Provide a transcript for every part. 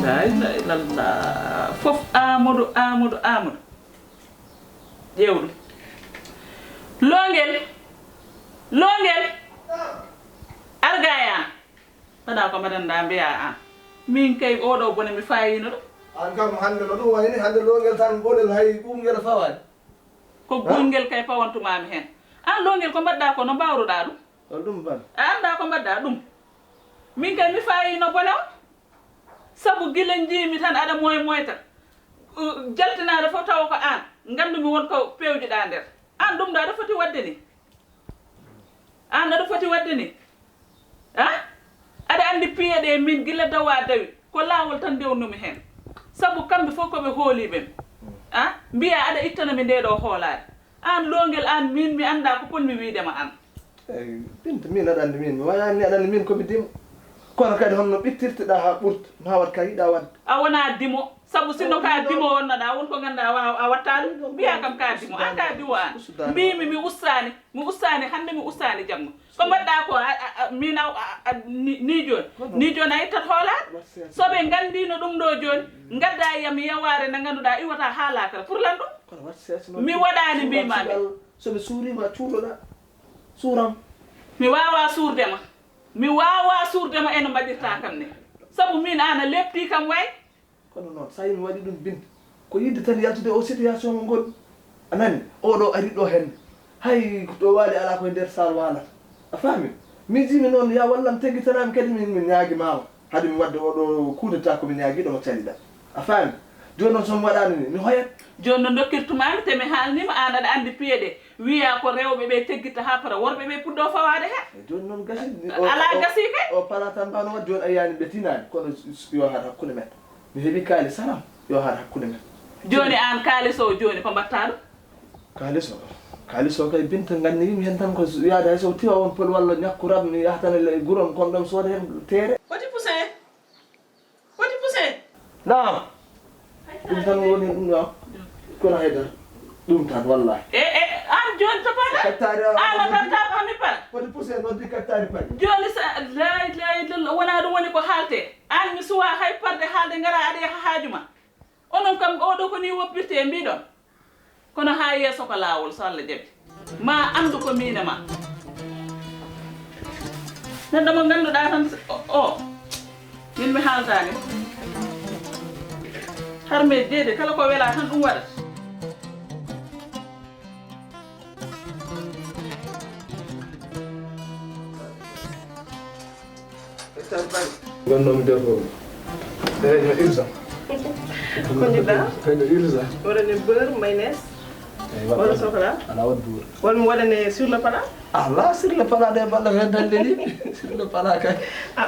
la ilaha illallah fof Amadou ƴewɗum longel argaya mbaɗa ko mbaɗanɗa mbiya an min kay oɗo bone mi fayino ɗo an kam hande no ɗum wayni hande longel tan ɓoɗel hay ɓumgel fawani ko gungel kay pawantumami hen an longel ko mbaɗɗa ko no mbawruɗa ɗum ɗum ban a anda ko mbaɗɗa ɗum min kay mi fayino bone o sabu gila jiimi tan aɗa moyta jaltinaade fof tawa ko an gandumi wonko pewjiɗa nder an ɗum ɗo aɗa foti wadde ni an aɗa foti wadde ni aɗa andi piyeɗe min gila dawa dawi ko lawol tan ndewnumi hen sabu kamɓe fof koɓe hooliɓen mbiya aɗa ittanami nde ɗo hoolade an longel an min mi anda ko ponmi wiidema an eyyi Binta min aɗa andi min mi wayani aɗa andi min komi dimo kono kadi honno ɓittirteɗa ha ɓurta ma wat ka yiɗa wadde a wona dimo sabu sinno ka dimo wonnoɗa wonko ganduɗa a watta ɗum mbiya kam ka dimo an ka diwo an mbimi mi ustani hande mi ustani jamma ko mbaɗɗa ko min ni joni a ittat hoolade soɓe gandino ɗum ɗo joni gadda yiyam yaware nde ganduɗa iwata haalakara pour lan ɗum mi waɗani mbimami somi suurima cuuɗoɗa suuram mi wawa suurdema eno mbaɗirta kam ne sabu min ana lepti kam way kono noon sa mi waɗi ɗum Binta ko yidde tan yaltude o situation mo gonɗi anani oɗo ari ɗo henne hay ɗo waali ala koye nder sal walata a faami mi jimi noon ya wallam teggitanami kadi min ñaaguimama haade mi wadde oɗo kudeta komi ñaaguiɗomo caliɗa a faami joni noon somi waɗani ni mi hoyat joni no dokkirtumami te mi haalnima an aɗa andi piye ɗe wiya ko rewɓe ɓe teggitta ha para worɓe ɓe puɗɗo fawade he joni noon gasi ala gasi kay o palata mbano wadde joni a yiyani ɓe tinani kono yo haat hakkude men mi heeɓi kaali saram yo haat hakkude men joni an kalis o joni ko mbatta ɗum kalis o kay Binta ganni yimi hen tan ko yaade hay so tiwa won pol walla ñakkuram mi yahatane guuram kon ɗon sooda hen teere foti poussin naam ɗum tan woni ɗum ɗo kono haydara ɗum tan wallahi an joni to paɗa ala tan taɓami para foti poussé noddi kattari paɗi joni sa la wona ɗum woni ko haalte an mi suwa hay parde haalde gara aɗa yaha haajuma onon kam oɗo ko ni woppirte mbiɗon kono ha yeeso ko lawol so Allah jaaɓi ma andu ko minema neɗɗo mo ganduɗa tan o min mi haaltani harme deede kala ko wela tan ɗum waɗat gonnomi nder ɗo eyi urgent ko jiɗɗa kayno urgent waɗane beurre mayonnaise walla chocolat ala wat buur walla mi waɗane sur le plat ala sur le plat de balla hen tan leli sur le plat kay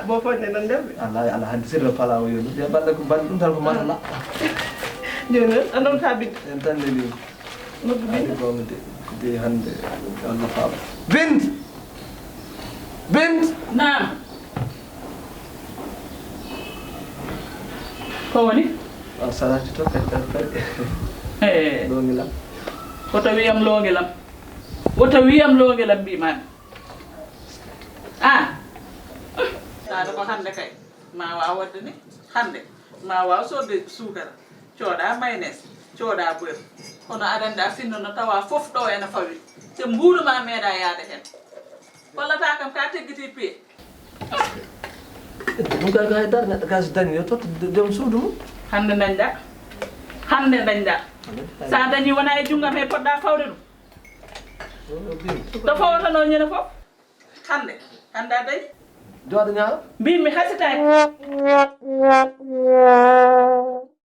bo fodde non ndemɓe ala hande sur le plat o yoni de balla ko ban ɗum tan ko masala joni noon andon ka bidde en tan leli noddu bidde gomde de hande Allah faama Bint naam ko woni salati to kadi longilam woto wiyam longelam mbimami taade ko hande kay ma waw wadde ni hande ma waw sodde sukara cooɗa mayonnaise cooɗa beurre kono aɗa andi a finnono tawa fof ɗo ene fawi te mbuɗuma meeɗa yaade hen kollata kam ka teggiti piye ɗum kay ko haydara neɗɗo gas dañi yo totta joom suudu mum hande dañɗa sa dañi wona e junggam he poɗɗa fawde ɗum to fawatano ñande fof hande a dañi jooɗo ñaalo mbimi hasitaki